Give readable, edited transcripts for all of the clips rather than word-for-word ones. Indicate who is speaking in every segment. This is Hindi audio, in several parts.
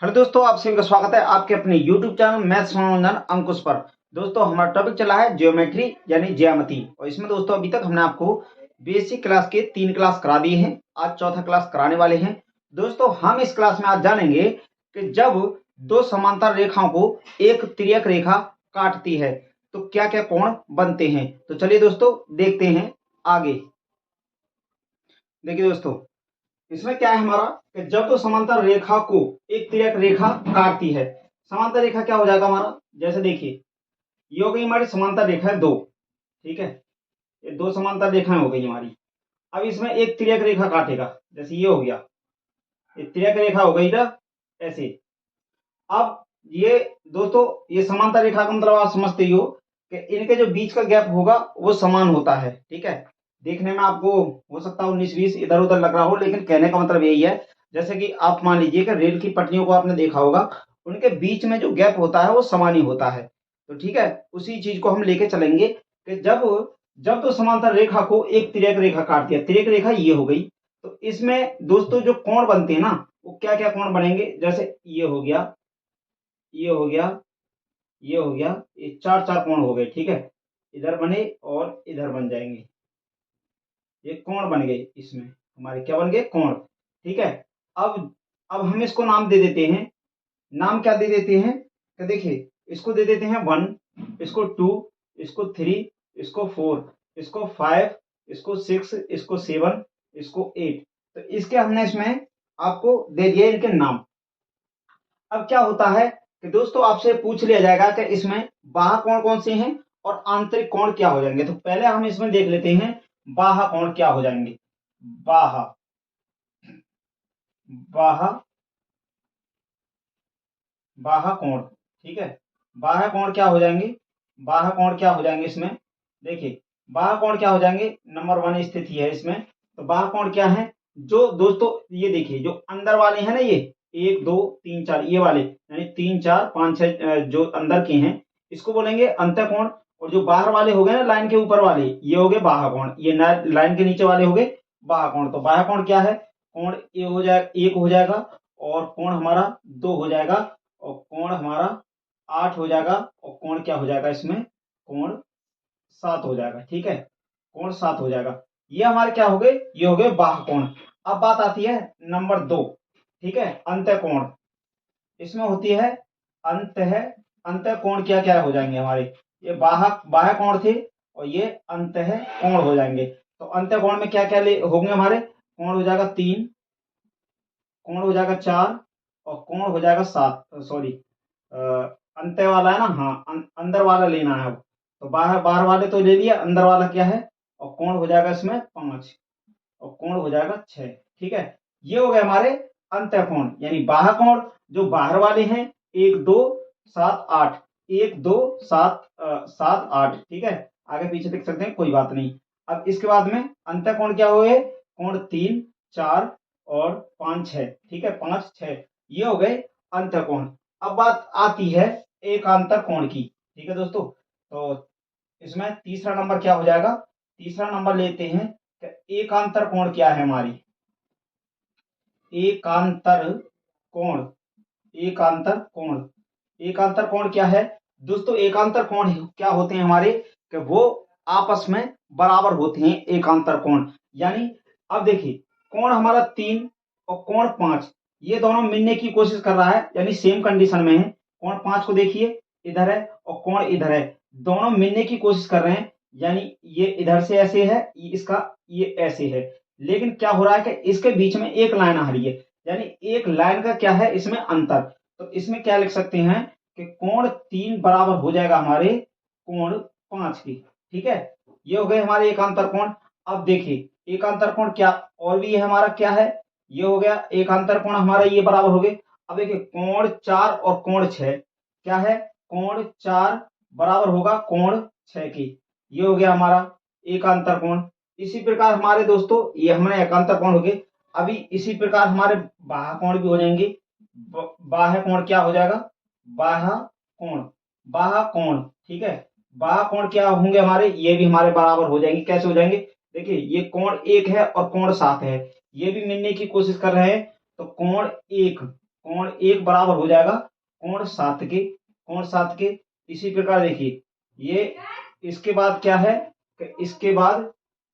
Speaker 1: हेलो दोस्तों, आप सभी का स्वागत है आपके अपने YouTube चैनल मैथ्स मनोरंजन अंकुश पर। दोस्तों, हमारा टॉपिक चला है ज्योमेट्री यानी ज्यामिति। और इसमें दोस्तों अभी तक हमने आपको बेसिक क्लास के 3 क्लास करा दिए हैं। आज चौथा क्लास कराने वाले हैं। दोस्तों, हम इस क्लास में आज जानेंगे कि जब दो समांतर रेखाओं को एक तिर्यक रेखा काटती है तो क्या क्या कोण बनते हैं। तो चलिए दोस्तों देखते हैं आगे। देखिए दोस्तों, इसमें क्या है हमारा कि जब तो समांतर रेखा को एक तिर्यक रेखा काटती है, समांतर रेखा क्या हो जाएगा हमारा, जैसे देखिए ये हो गई हमारी समांतर रेखा है दो। ठीक है, ये दो समांतर रेखाएं हो गई हमारी। अब इसमें एक तिर्यक रेखा काटेगा, जैसे ये हो गया, ये तिर्यक रेखा हो गई ना ऐसे। अब ये दोस्तों, ये समांतर रेखा का मतलब आप समझते ही हो कि इनके जो बीच का गैप होगा वो समान होता है। ठीक है, देखने में आपको हो सकता है 19-20 इधर उधर लग रहा हो, लेकिन कहने का मतलब यही है जैसे कि आप मान लीजिए कि रेल की पटरियों को आपने देखा होगा, उनके बीच में जो गैप होता है वो समान ही होता है। तो ठीक है, उसी चीज को हम लेके चलेंगे कि जब जब तो समांतर रेखा को एक तिर्यक रेखा काटती है, तिर्यक रेखा ये हो गई, तो इसमें दोस्तों जो कोण बनते हैं ना, वो क्या क्या कोण बनेंगे, जैसे ये हो गया, ये हो गया, ये हो गया, ये चार चार कोण हो गए। ठीक है, इधर बने और इधर बन जाएंगे, ये कोण बन गए। इसमें हमारे क्या बन गए, कोण। ठीक है, अब हम इसको नाम दे देते हैं। नाम क्या दे देते हैं, तो देखिए इसको दे देते हैं 1, इसको 2, इसको 3, इसको 4, इसको 5, इसको 6, इसको 7, इसको 8। तो इसके हमने इसमें आपको दे दिए इनके नाम। अब क्या होता है कि दोस्तों आपसे पूछ लिया जाएगा कि इसमें बाह्य कोण कौन से हैं और आंतरिक कोण क्या हो जाएंगे। तो पहले हम इसमें देख लेते हैं बाह्य कोण क्या हो जाएंगे। बाह्य बाह्य बाह्य कोण। ठीक है, बाह्य कोण क्या हो जाएंगे, बाह्य कोण क्या हो जाएंगे इसमें। देखिए बाह्य कोण क्या हो जाएंगे, नंबर 1 स्थिति है इसमें। तो बाह्य कोण क्या है, जो दोस्तों ये देखिए जो अंदर वाले हैं ना, ये 1 2 3 4 ये वाले, यानी 3 4 5 6 जो अंदर के हैं इसको बोलेंगे अंतः कोण। और जो बाहर वाले हो गए ना, लाइन के ऊपर वाले, ये हो गए बाह्य कोण। ये लाइन के नीचे वाले हो गए बाह्य कोण। तो बाह्य कोण क्या है, कोण ए हो जाएगा, 1 हो जाएगा, और कोण हमारा 2 हो जाएगा, और कोण हमारा 8 हो जाएगा, और कोण क्या हो जाएगा इसमें, कोण 7 हो जाएगा। ठीक है, कोण 7 हो जाएगा। ये हमारे क्या हो गए, ये हो गए बाह्य कोण। अब बात आती है नंबर 2। ठीक है, अंतः कोण। इसमें होती है अंतः कोण क्या क्या हो जाएंगे हमारे, ये बाह्य बाह्य कोण थे और ये अंतः कोण हो जाएंगे। तो अंतः कोण में क्या क्या होंगे हमारे, कोण हो जाएगा 3, कोण हो जाएगा 4, और कोण हो जाएगा 7। सॉरी, अंत्य वाला है ना, हाँ अंदर वाला लेना है अब। तो बाहर बाहर वाले तो ले लिया, अंदर वाला क्या है, और कोण हो जाएगा इसमें 5, और कोण हो जाएगा 6। ठीक है, ये हो गए हमारे अंत्य कोण यानी बाह्य कोण। जो बाहर वाले हैं 1 2 7 8, 1 2 7 7 8। ठीक है, आगे पीछे देख सकते हैं, कोई बात नहीं। अब इसके बाद में अंत्य कोण क्या हुए, कोण 3 4 और 5 6। ठीक है, 5 6 ये हो गए अंत्य कोण। अब बात आती है एकांतर कोण की। ठीक है दोस्तों, तो इसमें तीसरा नंबर क्या हो जाएगा, तीसरा नंबर लेते हैं कि एकांतर कोण क्या है हमारी। एकांतर कोण, एकांतर कोण, एकांतर कोण क्या है दोस्तों, एकांतर कोण क्या होते हैं हमारे कि वो आपस में बराबर होते हैं एकांतर कोण। यानी अब देखिए कोण हमारा 3 और कोण 5, ये दोनों मिलने की कोशिश कर रहा है, यानी सेम कंडीशन में है। कोण 5 को देखिए इधर है और कोण इधर है, दोनों मिलने की कोशिश कर रहे हैं, यानी ये इधर से ऐसे है, इसका ये ऐसे है। लेकिन क्या हो रहा है कि इसके बीच में एक लाइन आ रही है, यानी एक लाइन का क्या है इसमें अंतर। तो इसमें क्या लिख सकते हैं कि कोण 3 बराबर हो जाएगा हमारे कोण 5 की। ठीक है, ये हो गए हमारे एकांतर कोण। अब देखिए एकांतर कोण क्या और भी है हमारा, क्या है, ये हो गया एकांतर कोण हमारा, ये बराबर हो गए। अब देखिए कोण 4 और कोण 6 क्या है, कोण 4 बराबर होगा कोण 6 की, ये हो गया हमारा एकांतर कोण। इसी प्रकार हमारे दोस्तों ये हमारे एकांतर कोण हो गए। अभी इसी प्रकार हमारे बाह्य कोण भी हो जाएंगे। बाह्य कोण क्या हो जाएगा, बाह्य कोण, बाह्य कोण। ठीक है, बाह्य कोण क्या होंगे हमारे, ये भी हमारे बराबर हो जाएंगे। कैसे हो जाएंगे, देखिए ये कोण 1 है और कोण 7 है, ये भी मिलने की कोशिश कर रहे हैं। तो कोण 1 कोण एक बराबर हो जाएगा कोण 7 के, कोण 7 के। इसी प्रकार देखिए ये इसके बाद क्या है कि इसके बाद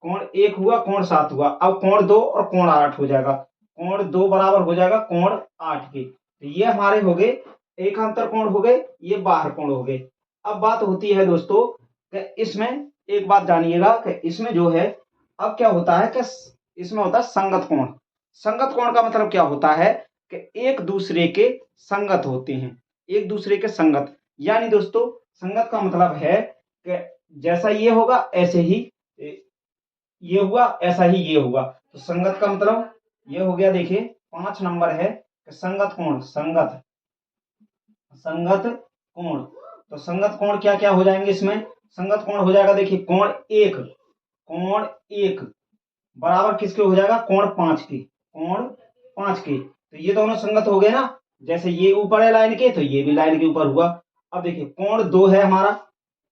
Speaker 1: कोण 1 हुआ कोण 7 हुआ, अब कोण 2 और कोण 8 हो जाएगा, कोण 2 बराबर हो जाएगा कोण 8 के। तो ये हमारे हो गए एकांतर कोण हो गए, ये बाह्य कोण हो गए। अब बात होती है दोस्तों कि इसमें एक बात जानिएगा कि इसमें जो है अब क्या होता है कि इसमें होता है संगत कोण। संगत कोण का मतलब क्या होता है कि एक दूसरे के संगत होते हैं, एक दूसरे के संगत। यानी दोस्तों संगत का मतलब है कि जैसा ये होगा ऐसे ही ये हुआ, ऐसा ही ये हुआ। तो संगत का मतलब ये हो गया। देखिए 5 नंबर है कि संगत कोण, संगत संगत कोण। तो संगत कोण क्या क्या हो जाएंगे इसमें? संगत कोण हो जाएगा देखिए कोण एक बराबर किसके हो जाएगा? कोण 5 के, कोण 5 के। तो ये दोनों संगत हो गए ना, जैसे ये ऊपर है लाइन के तो ये भी लाइन के ऊपर हुआ। अब देखिए कोण 2 है हमारा,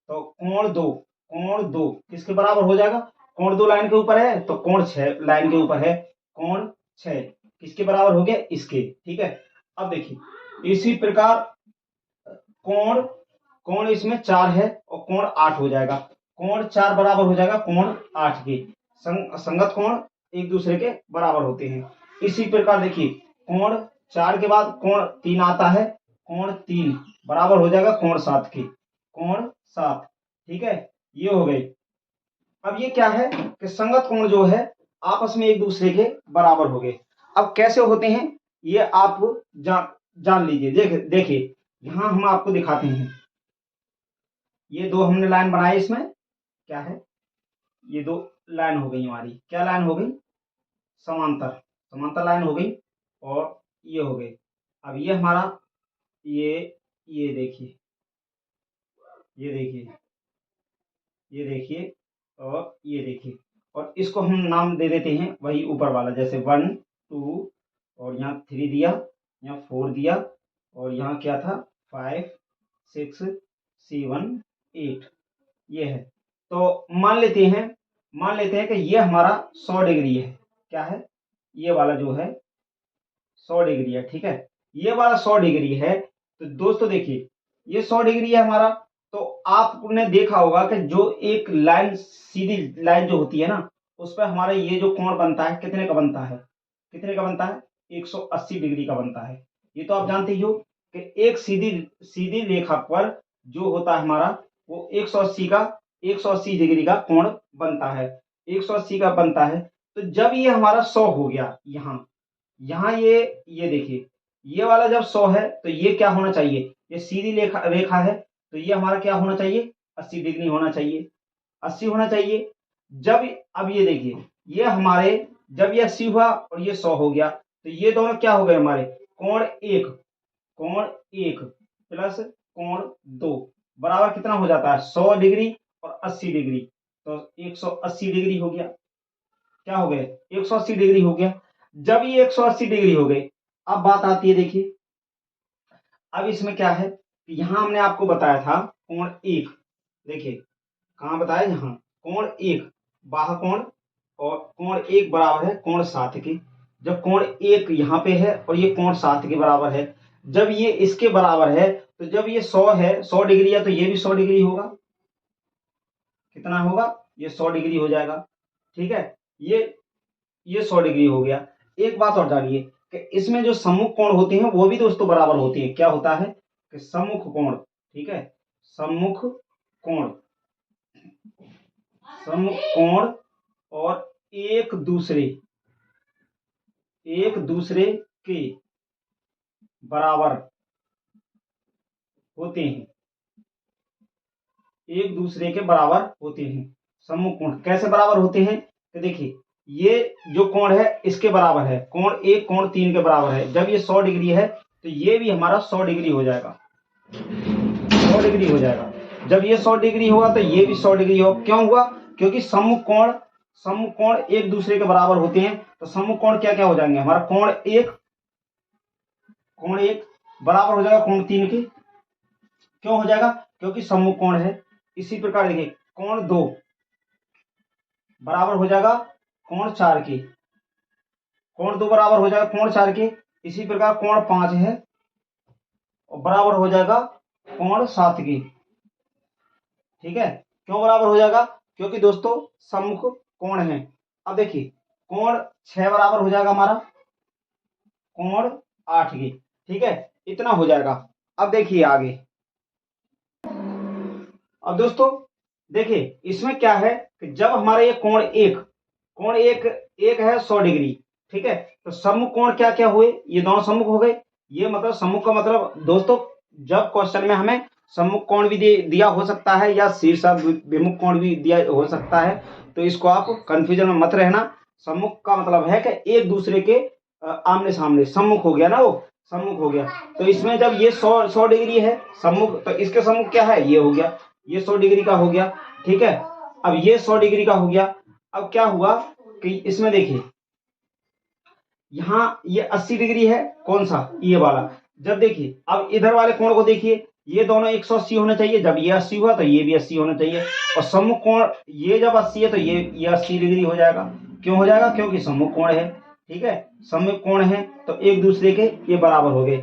Speaker 1: तो कोण 2 किसके बराबर हो जाएगा? कोण 2 लाइन के ऊपर है तो कोण 6 लाइन के ऊपर है, कोण 6 किसके बराबर हो गया? इसके। ठीक है। अब देखिए इसी प्रकार कोण कोण इसमें 4 है और कोण 8 हो जाएगा, कोण 4 बराबर हो जाएगा कोण 8 के। संगत कोण एक दूसरे के बराबर होते हैं। इसी प्रकार देखिए कोण 4 के बाद कोण 3 आता है, कोण 3 बराबर हो जाएगा कोण 7 के, कोण 7। ठीक है, ये हो गई। अब ये क्या है कि संगत कोण जो है आपस में एक दूसरे के बराबर हो गए। अब कैसे होते हैं ये आप जान लीजिए। देखिए यहां हम आपको दिखाते हैं, ये दो हमने लाइन बनाई, इसमें क्या है, ये दो लाइन हो गई हमारी। क्या लाइन हो गई? समांतर, समांतर लाइन हो गई और ये हो गई। अब ये हमारा ये देखिए, ये देखिए, ये देखिए और ये देखिए, और इसको हम नाम दे देते हैं वही ऊपर वाला, जैसे 1 2 और यहाँ 3 दिया, यहाँ 4 दिया और यहाँ क्या था 5 6 7 8, ये है। तो मान लेते हैं कि ये हमारा 100 डिग्री है। क्या है? ये वाला जो है 100 डिग्री है। ठीक है, ये वाला 100 डिग्री है। तो दोस्तों देखिए ये 100 डिग्री है हमारा। तो आपने देखा होगा कि जो एक लाइन सीधी लाइन जो होती है ना, उस पर हमारा ये जो कोण बनता है कितने का बनता है? कितने का बनता है? 180 डिग्री का बनता है। ये तो आप जानते ही हो कि एक सीधी सीधी रेखा पर जो होता है हमारा वो 180 डिग्री का कोण बनता है, 180 का बनता है। तो जब ये हमारा 100 हो गया, यहाँ ये देखिए ये वाला जब 100 है तो ये क्या होना चाहिए? ये सीधी रेखा है तो ये हमारा क्या होना चाहिए? 80 डिग्री होना चाहिए, 80 होना चाहिए। जब अब ये देखिए ये हमारे जब ये 80 हुआ और ये 100 हो गया तो ये दोनों क्या हो गए हमारे? कोण एक प्लस कोण 2 बराबर कितना हो जाता है? 100 डिग्री और 80 डिग्री, तो 180 डिग्री हो गया। क्या हो गए? 180 डिग्री हो गया। जब ये 180 डिग्री हो गई, अब बात आती है देखिए, अब इसमें क्या है कि यहां हमने आपको बताया था कोण 1। देखिए कहां बताया? यहां कोण 1 बाह्य कोण, और कोण 1 बराबर है कोण 7 के। जब कोण 1 यहाँ पे है और ये कोण 7 के बराबर है, जब ये इसके बराबर है तो जब ये 100 है, 100 डिग्री है तो ये भी 100 डिग्री होगा। कितना होगा? ये 100 डिग्री हो जाएगा। ठीक है, ये 100 डिग्री हो गया। एक बात और जानिए कि इसमें जो सम्मुख कोण होते हैं वो भी दोस्तों बराबर होती है। क्या होता है कि सम्मुख कोण, ठीक है, सम्मुख कोण, सम्मुख कोण और एक दूसरे के बराबर होते हैं, एक दूसरे के बराबर होते हैं। सम्मुख कोण कैसे बराबर होते हैं? तो देखिए ये जो कोण है इसके बराबर है, कोण 1 कोण 3 के बराबर है। जब ये 100 डिग्री है तो ये भी हमारा 100 डिग्री हो जाएगा, 100 डिग्री हो जाएगा। जब ये 100 डिग्री होगा तो ये भी 100 डिग्री हो। क्यों हुआ? क्योंकि सम्मुख कोण एक दूसरे के बराबर होते हैं। तो सम्मुख कोण क्या क्या हो जाएंगे हमारा? कोण 1 बराबर हो जाएगा कोण 3 के। क्यों हो जाएगा? क्योंकि सम्मुख कोण है। इसी प्रकार देखिए कोण 2 बराबर हो जाएगा कोण 4 के, कोण 2 बराबर हो जाएगा कोण 4 के। इसी प्रकार कोण 5 है और बराबर हो जाएगा कोण 7 के। ठीक है, क्यों बराबर हो जाएगा? क्योंकि दोस्तों सम्मुख कोण है। अब देखिए कोण 6 बराबर हो जाएगा हमारा कोण 8 के। ठीक है, इतना हो जाएगा। अब देखिए आगे। अब दोस्तों देखिए इसमें क्या है कि जब हमारा ये कोण एक है 100 डिग्री। ठीक है, तो सम्मुख कोण क्या क्या हुए? ये दोनों सम्मुख हो गए। ये मतलब सम्मुख का मतलब दोस्तों, जब क्वेश्चन में हमें सम्मुख कोण भी दिया हो सकता है या शीर्षाभिमुख कोण भी दिया हो सकता है, तो इसको आप कंफ्यूजन में मत रहना। सम्मुख का मतलब है कि एक दूसरे के आमने सामने, सम्मुख हो गया ना, वो सम्मुख हो गया। तो इसमें जब ये 100 डिग्री है सम्मुख, तो इसके सम्मुख क्या है? ये हो गया, ये 100 डिग्री का हो गया। ठीक है, अब ये 100 डिग्री का हो गया। अब क्या हुआ कि इसमें देखिए यहाँ ये 80 डिग्री है, कौन सा? ये वाला। जब देखिए अब इधर वाले कोण को देखिए, ये दोनों 180 होने चाहिए। जब ये 80 हुआ तो ये भी 80 होना चाहिए। और सम्मुख कोण ये जब 80 है तो ये 80 डिग्री हो जाएगा। क्यों हो जाएगा? क्योंकि सम्मुख कोण है। ठीक है, सम्मुख कोण है तो एक दूसरे के ये बराबर हो गए।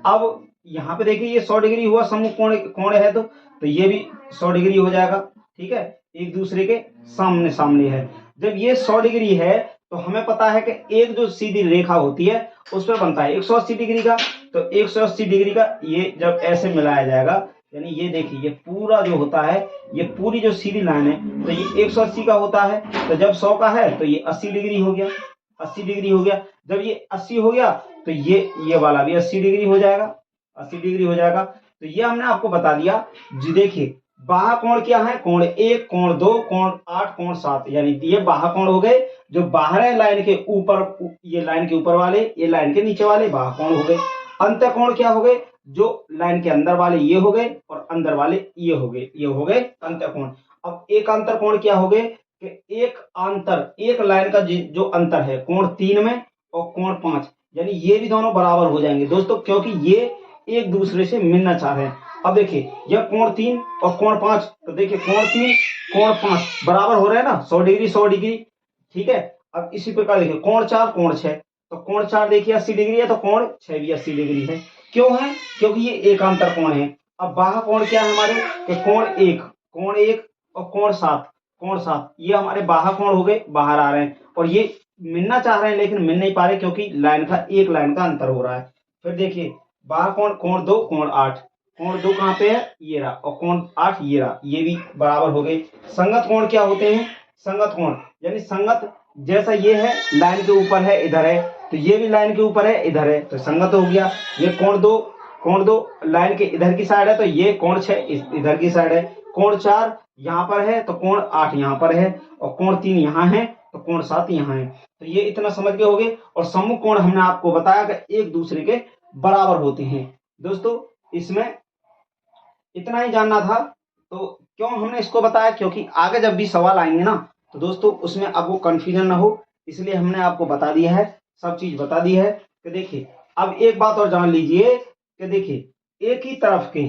Speaker 1: अब यहाँ पे देखिए ये 100 डिग्री हुआ, सम्मुख कोण है तो ये भी 100 डिग्री हो जाएगा। ठीक है, एक दूसरे के सामने सामने है। जब ये 100 डिग्री है तो हमें पता है कि एक जो सीधी रेखा होती है उस पर बनता है 180 डिग्री का। तो 180 डिग्री का ये जब ऐसे मिलाया जाएगा, यानी ये देखिए ये पूरा जो होता है, ये पूरी जो सीधी लाइन है तो ये 180 का होता है। तो जब 100 का है तो ये 80 डिग्री हो गया, 80 डिग्री हो गया। जब ये 80 हो गया तो ये वाला भी 80 डिग्री हो जाएगा, 80 डिग्री हो जाएगा। तो ये हमने आपको बता दिया जी। देखिए बाह्य कोण क्या है? कोण 1, कोण 2, कोण 8, कोण 7, यानी ये बाह्य कोण हो गए जो बाहर है लाइन के ऊपर, ये लाइन के ऊपर वाले, ये लाइन के नीचे वाले बाह्य कोण हो गए। अंतः कोण क्या हो गए? जो लाइन के अंदर वाले ये हो गए और अंदर वाले ये हो गए, ये हो गए अंतः कोण। अब एक अंतर कोण क्या हो गए कि एक लाइन का जो अंतर है कोण 3 में और कोण 5, यानी ये भी दोनों बराबर हो जाएंगे दोस्तों, क्योंकि ये एक दूसरे से मिलना चाह रहे हैं। अब देखिए यह कोण 3 और कोण 5, तो देखिए कोण 3 कोण 5 बराबर हो रहे हैं ना, 100 डिग्री 100 डिग्री। ठीक है, अब इसी प्रकार देखिए कोण 4 कोण 6, तो कोण 4 देखिए 80 डिग्री है तो कोण 6 भी 80 डिग्री है। क्यों है? क्योंकि ये एकांतर कोण है। अब बाह्य कोण क्या है हमारे कि कोण 1 और कोण 7 ये हमारे बाह्य कोण हो गए, बाहर आ रहे हैं और ये मिलना चाह रहे हैं लेकिन मिल नहीं पा रहे क्योंकि एक लाइन का अंतर हो रहा है। फिर देखिए बाह्य कोण कोण 2 कोण 8, कोण 2 कहाँ पे है? ये रहा, और कोण 8 ये रहा, ये भी बराबर हो गए। संगत कोण क्या होते हैं? संगत कोण यानी संगत, जैसा ये है लाइन के ऊपर है इधर है, तो ये भी लाइन के ऊपर है इधर है, तो संगत हो गया। ये कोण 2 लाइन के इधर की साइड है तो ये कोण 6 इधर की साइड है। कोण 4 यहाँ पर है तो कोण 8 यहाँ पर है, और कोण 3 यहाँ है तो कोण 7 यहाँ है। तो ये इतना समझ के हो गए। और सम्मुख कोण हमने आपको बताया कि एक दूसरे के बराबर होते हैं। दोस्तों इसमें इतना ही जानना था। तो क्यों हमने इसको बताया? क्योंकि आगे जब भी सवाल आएंगे ना तो दोस्तों उसमें आपको कंफ्यूजन ना हो, इसलिए हमने आपको बता दिया है, सब चीज बता दी है। कि देखिए अब एक बात और जान लीजिए कि देखिए एक ही तरफ के,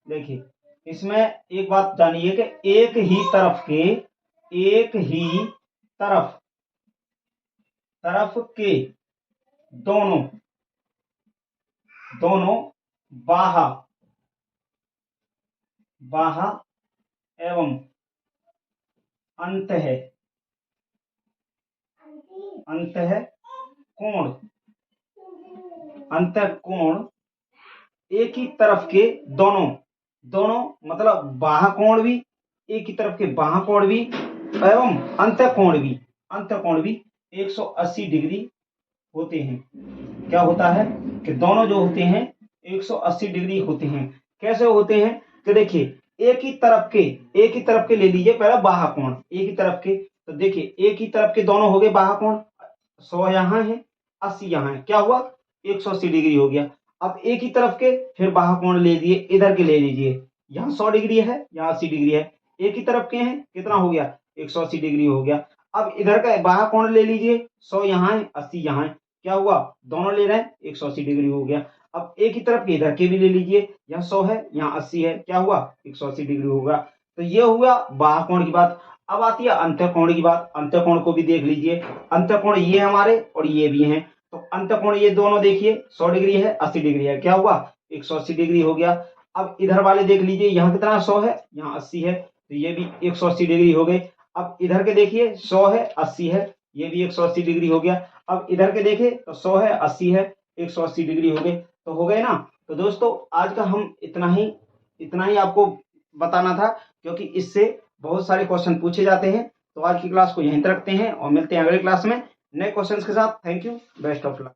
Speaker 1: देखिए इसमें एक बात जानिए कि एक ही तरफ के दोनों बाह्य एवं अंतः कोण एक ही तरफ के दोनों मतलब बाह्य कोण भी, एक ही तरफ के बाह्य कोण भी एवं अंतः कोण भी 180 डिग्री होते हैं। क्या होता है कि दोनों जो होते हैं 180 डिग्री होते हैं। कैसे होते हैं? तो देखिए एक ही तरफ के ले लीजिए पहला बाह्य कोण, एक ही तरफ के, तो देखिए एक ही तरफ के दोनों हो गए बाह्य कोण, 100 यहाँ है 80 यहाँ है, क्या हुआ? 180 डिग्री हो गया। अब एक ही तरफ के फिर बाह्य कोण ले लीजिए, इधर के ले लीजिए, यहाँ 100 डिग्री है यहाँ 80 डिग्री है, एक ही तरफ के हैं, कितना हो गया? 180 डिग्री हो गया। अब इधर का बाह्य कोण ले लीजिए, 100 यहाँ है 80 यहाँ है, क्या हुआ? दोनों ले रहे हैं 180 डिग्री हो गया। अब एक ही तरफ के इधर के भी ले लीजिए, यहाँ 100 है यहाँ 80 है, क्या हुआ? 180 डिग्री होगा। तो ये हुआ बाह्य कोण की बात। अब आती है अंतः कोण की बात। अंतः कोण को भी देख लीजिए, अंतः कोण ये हमारे और ये भी हैं, तो अंतकोण ये दोनों देखिए 100 डिग्री है, 80 डिग्री है, क्या हुआ 180 डिग्री हो गया। अब इधर वाले देख लीजिए, यहाँ कितना 100 है, यहाँ 80 है, तो ये भी 180 डिग्री हो गए। अब इधर के देखिए 100 है, 80 है, ये भी 180 डिग्री हो गया। अब इधर के देखिए तो 100 है, 80 है, 180 डिग्री हो गए, तो हो गए ना। तो दोस्तों आज का हम इतना ही आपको बताना था, क्योंकि इससे बहुत सारे क्वेश्चन पूछे जाते हैं। तो आज की क्लास को यहीं तक रखते हैं और मिलते हैं अगले क्लास में नए क्वेश्चंस के साथ। Thank you, best of luck.